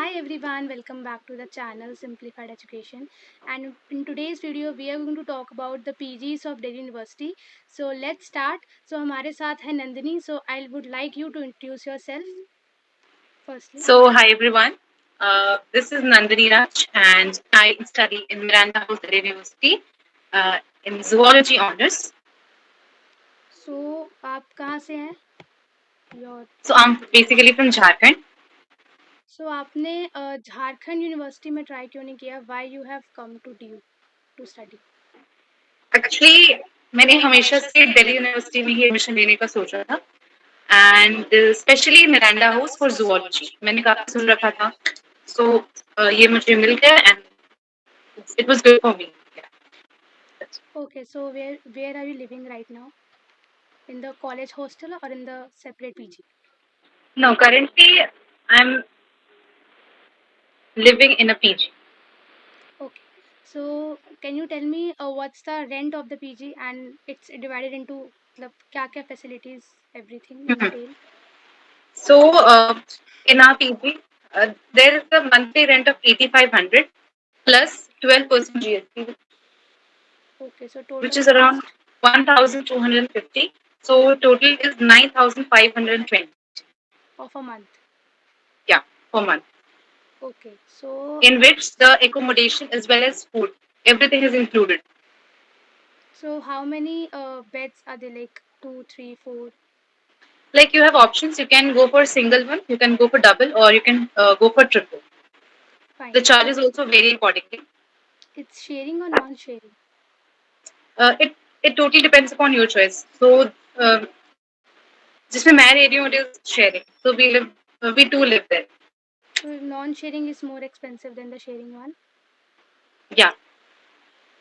Hi everyone, welcome back to the channel Simplified Education. And in today's video, we are going to talk about the PGs of Delhi University. So let's start. So हमारे साथ है Nandini. So I would like you to introduce yourself firstly. Hi everyone. This is Nandini Raj, and I study in Miranda House University in zoology honors. So आप कहाँ से हैं? Your I'm basically from Jharkhand. So आपने Jharkhand university में try क्यों नहीं किया? Why you have come to DU to study? Actually, मैंने हमेशा से दिल्ली यूनिवर्सिटी में ही एडमिशन लेने का सोचा था, and specially Miranda house for zoology. मैंने काफी सुन रखा था, so ये मुझे मिल गया and it was good for me. Okay, so where are you living right now? In the college hostel or in the separate PG? No, currently I'm living in a PG. Okay. So can you tell me what's the rent of the PG and it's divided into मतलब क्या facilities everything entail? So, in our PG, there is a monthly rent of 8,500 plus 12% GST, Okay, so which total is around cost 1,250. So, total is 9,520. of a month. Yeah, per month. Okay, so In which the accommodation as well as food, everything is included. how many beds are there? Like two, three, four? Like you have options, you can go for single one, you can go for double, or you can go for triple. The Fine. charges also vary accordingly. It's sharing or non-sharing? It totally depends upon your choice. So, जिसमें मैं रह रही हूँ, it is sharing. So we two live there. So non-sharing is more expensive than the sharing one. Yeah.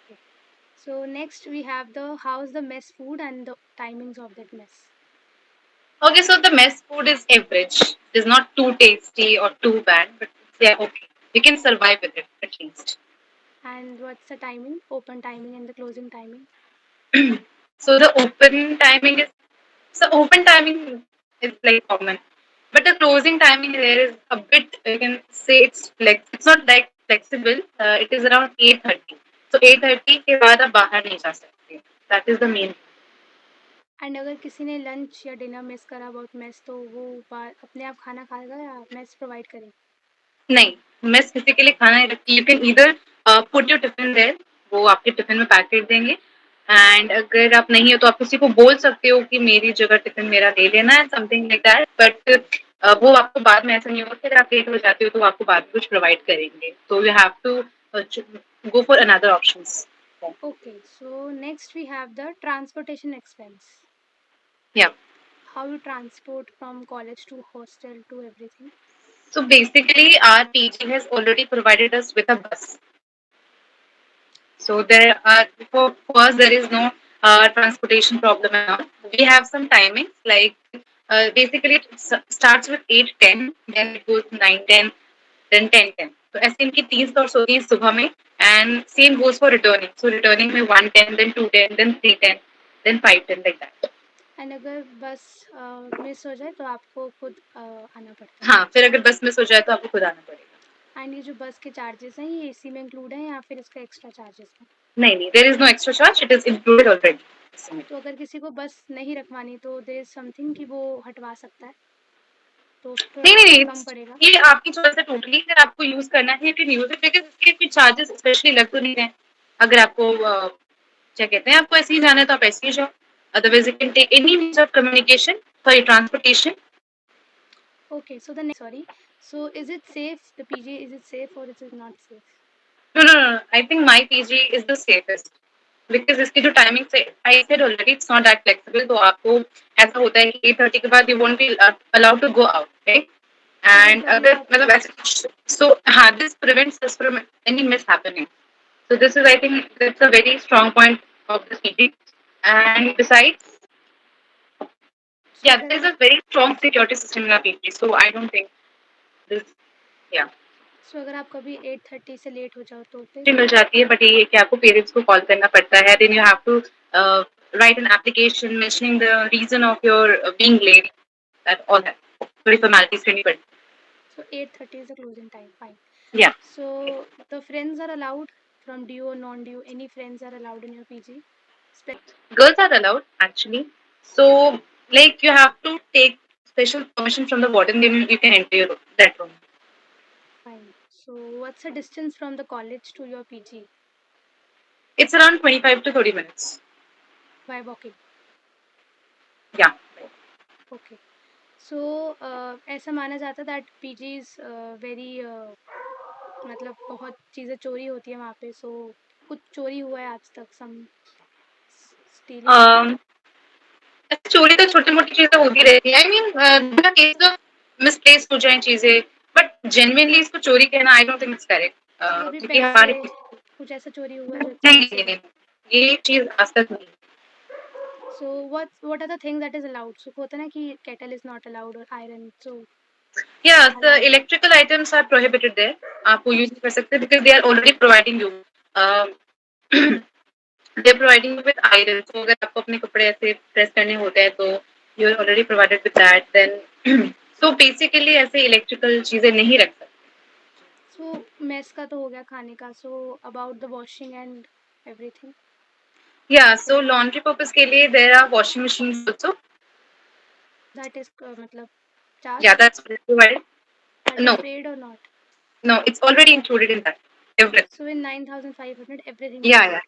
Okay. So next we have the how's the mess food and the timings of that mess. Okay, so the mess food is average. It is not too tasty or too bad, but yeah, okay. You can survive with it at least. And what's the timing? Open timing and the closing timing? So the open timing is like common, but the closing timing there is a bit. You can say it's not like flexible. It is around 8:30. So 8:30 के बाद आप बाहर नहीं जा सकते. That is the main. And अगर किसी ने लंच या डिनर मिस करा अबाउट मेस तो वो अपने आप खाना खाएगा या मेस प्रोवाइड करेगी? नहीं, मेस किसी के लिए खाना नहीं रखती. You can either put your tiffin there, वो आपके टिफिन में पैक कर देंगे. एंड अगर आप नहीं हो तो आप किसी को बोल सकते हो कि मेरी जगह टिफिन मेरा ले लेना है, समथिंग लाइक दैट. बट वो आपको बाद में ऐसा नहीं होगा, फिर आप लेट हो जाते हो तो वो आपको बाद में कुछ प्रोवाइड करेंगे. तो you have to go for another options. Okay, so next we have the transportation expense. Yeah. How you transport from college to hostel to everything? So basically, our PG has already provided us with a bus. So there are for us there is no transportation problem now. We have some timings like basically it starts with 8:10, then it goes 9:10, then 10:10. So ऐसे इनकी 3 slots होती है सुबह में, and same goes for returning. So returning में 1:10, then 2:10, then 3:10, then 5:10 like that. And अगर बस miss हो जाए तो आपको खुद आना पड़ता है? हाँ, फिर अगर बस मिस हो जाए तो आपको खुद आना पड़ेगा. एंड ये जो बस के चार्जेस हैं ये इसी में इंक्लूड है या फिर इसका एक्स्ट्रा चार्जेस है? नहीं, there is no extra charge. It is included already. तो अगर किसी को बस नहीं रखवानी तो देयर इज समथिंग कि वो हटवा सकता है तो थोड़ा नहीं नहीं कम पड़ेगा? ये आपकी चॉइस है टोटली. अगर आपको यूज करना है, you can use it, because इसके कुछ चार्जेस स्पेशली लग तो नहीं रहे. अगर आपको क्या कहते हैं, आपको ऐसे ही जाना है तो आप ऐसे ही जाओ. Otherwise you can take any means of communication for your transportation. Okay, so the next, sorry. So is it safe? The PG, is it safe or is it not safe? No. I think my PG is the safest, because इसकी जो timing से I said already it's not that flexible. तो आपको ऐसा होता है कि 8:30 के बाद you won't be allowed to go out, right. तो वो एंड जब अगर आप मतलब ऐसे, सो हाँ, this prevents this from any miss happening. So this is, I think, that's a very strong point of this meeting. And besides, so yeah, अगर there's a very strong security system in our PG. So I don't think this, yeah. so अगर आप कभी 8:30 से late हो जाओ तो फिर? जी मिल जाती है, बट ये है कि आपको पेरेंट्स को कॉल करना पड़ता है. Then you have to write an application mentioning the reason of your being late. That all that. थोड़ी formalities करनी पड़ती. So 8:30 is the closing time. Fine. Yeah. So the friends are allowed from DU or non-DU. Any friends are allowed in your PG? Girls are allowed actually. So like you have to take special permission from the warden, then you can enter that room. Fine. So what's the distance from the college to your PG It's around 25 to 30 minutes. by walking? Yeah. Okay. So ऐसा माना जाता है that PG is very मतलब बहुत चीज़ें चोरी होती है वहाँ पे. So कुछ चोरी हुआ है आज तक? Some stealing? Um, चोरी तो छोटी मोटी चीजें होती रहती है. I mean case of misplace हो जाए चीजें, बट जेन्युइनली इसको चोरी कहना I don't think it's correct. कभी क्योंकि पैसे हमारे कुछ ऐसा चोरी हुआ है जो नहीं नहीं एक्सपेंसिव नहीं है? नहीं, ये चीज आज तक नहीं. So what are the things that is allowed? So होता है ना कि kettle is not allowed or iron. So Yeah, the allowed. electrical items are prohibited there. आप वो यूज कर सकते हैं because they are already providing you. They are providing you with iron. So अगर आपको अपने कपड़े ऐसे प्रेस करने होते हैं तो you are already provided with that. Then so basically ऐसे electrical चीजें नहीं रख सकते. So mess का तो हो गया खाने का. So about the washing and everything. Yeah, So so laundry purpose के लिए there are washing machines also. that is मतलब Yeah, charged? that's provided. That is No, paid or not? no, it's already included in that. Everything. So in 9,500 everything is Yeah, yeah,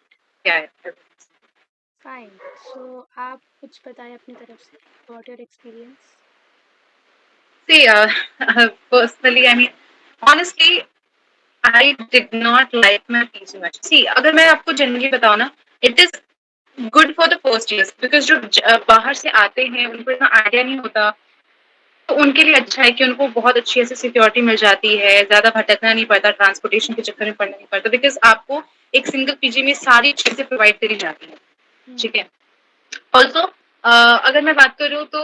included. yeah. Fine. So आप कुछ बताएं अपनी तरफ से about your experience. See, personally, I mean, honestly, I did not like my PG much. See, अगर मैं आपको generally बताऊँ ना, it is good for the first years because जो बाहर से आते हैं उनको इतना आइडिया नहीं होता, तो उनके लिए अच्छा है कि उनको बहुत अच्छी ऐसे सिक्योरिटी मिल जाती है, ज्यादा भटकना नहीं पड़ता, ट्रांसपोर्टेशन के चक्कर में पड़ना नहीं पड़ता, बिकॉज आपको एक सिंगल पीजी में सारी चीजें प्रोवाइड करी जाती है. ठीक है. ऑल्सो अगर मैं बात करूँ तो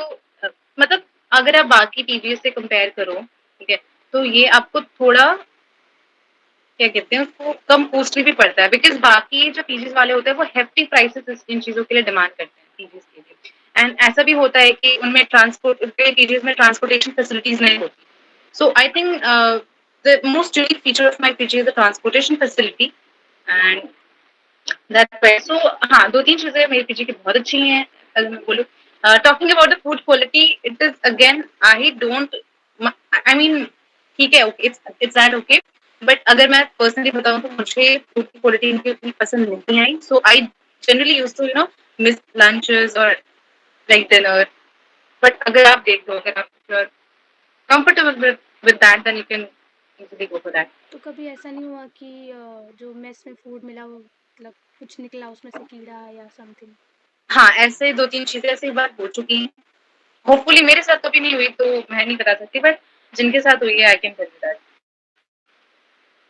मतलब अगर आप बाकी पीजी से कंपेयर करो, ठीक है, तो ये आपको थोड़ा क्या कहते हैं उसको कम कॉस्टली भी पड़ता है, बिकॉज बाकी जो पीजीज वाले होते हैं वो हेफ्टी प्राइसेस इन चीजों के लिए डिमांड करते हैं पीजीज के लिए. एंड ऐसा भी होता है कि उनमें ट्रांसपोर्ट पीजीज में ट्रांसपोर्टेशन फैसिलिटीज नहीं होती. So I think the most unique feature of my PG is the transportation facility. And that's why. So हाँ, दो तीन चीजें मेरी पीजी की बहुत अच्छी हैं. अगर मैं बोलूँ talking about the food quality, it is again I don't, I mean ठीक है, okay, it's that okay, but अगर मैं पर्सनली बताऊं तो मुझे फूड की क्वालिटी इनकी उतनी पसंद नहीं आई. So I generally use to miss lunches और लाइक डिनर. बट अगर आप देख लो, अगर आप comfortable with that, then you can easily go for that. तो कभी ऐसा नहीं हुआ कि जो मेस में फूड मिला वो मतलब कुछ निकला उसमें से कीड़ा या समथिंग? हाँ, ऐसे दो तीन चीजें ऐसी बार हो चुकी हैं. होपफुली मेरे साथ कभी नहीं हुई तो मैं नहीं बता सकती, बट जिनके साथ हुई है I can tell you that.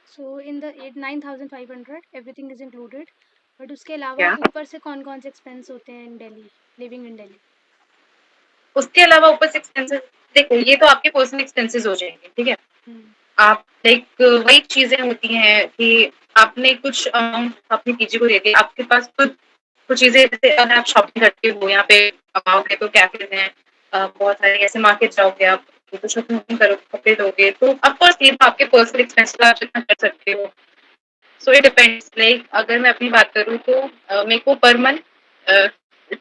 So in the 9,500 everything is included, but उसके अलावा क्या ऊपर से कौन कौन से एक्सपेंस होते हैं इन दिल्ली, लिविंग इन दिल्ली? उसके अलावा ऊपर से एक्सपेंसेस, देखो ये तो आपके पर्सनल एक्सपेंसेस हो जाएंगे, ठीक है. आप लाइक वही चीजें होती हैं कि आपने कुछ अमाउंट अपनी पीजी को दे दिया, आपके पास कुछ चीजें, जैसे अगर आप शॉपिंग करते हो यहाँ पे आओगे तो कैफे हैं, बहुत सारे ऐसे मार्केट जाओगे आप, तो शॉपिंग करो, कपड़े लोगे, तो ऑफकोर्स ये तो आपके पर्सनल एक्सपेंस आप जितना कर सकते हो. So it depends. लाइक अगर मैं अपनी बात करूँ तो मेरे को पर मंथ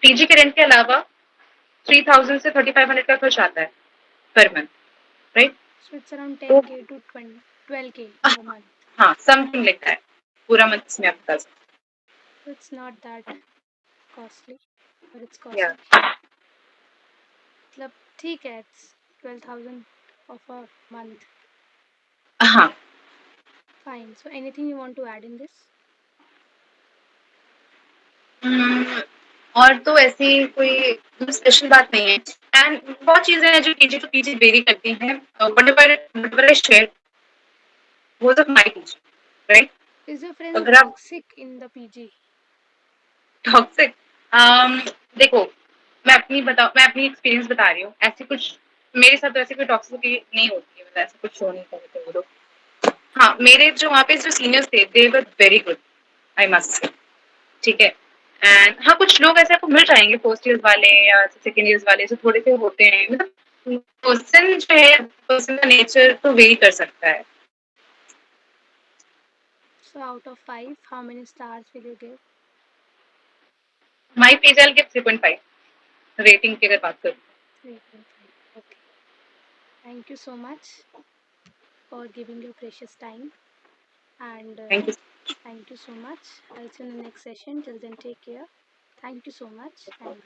पीजी के रेंट के अलावा 3,000 से 3,500 का खर्च आता है per month, right. So it's around तो 10k to 12k in a month. हाँ, समथिंग लाइक दैट, पूरा मंथ इसमें आप बता सकते. So it's not that costly, but it's या costly. मतलब ठीक है, it's 12,000 of a month. हाँ. Fine. So anything you want to add in this? और तो ऐसी कोई स्पेशल बात नहीं है. एंड बहुत चीजें हैं जो पीजी टू पीजी वेरी करती हैं. Whatever I share was of my PG, right. Is your friend अगर आप toxic in the PG? Toxic, देखो मैं अपनी एक्सपीरियंस बता रही हूँ. ऐसी कुछ मेरे साथ तो ऐसी कोई टॉक्सिसिटी नहीं होती है, मतलब ऐसा कुछ शो नहीं करते वो लोग. हाँ, मेरे जो वहाँ पे जो सीनियर्स थे they were very good, I must say. ठीक है. एंड हाँ, कुछ लोग ऐसे आपको मिल जाएंगे फर्स्ट ईयर वाले या सेकेंड ईयर वाले जो थोड़े से होते हैं, मतलब पर्सन जो है, पर्सन का नेचर तो वेरी कर सकता है। So out of 5, how many stars will you give? My page I give 3.5 rating की अगर बात करूँ। 3.5. Okay. Thank you so much for giving your precious time. And thank you. thank you so much. I'll see you in the next session. Till then, take care. Thank you so much. And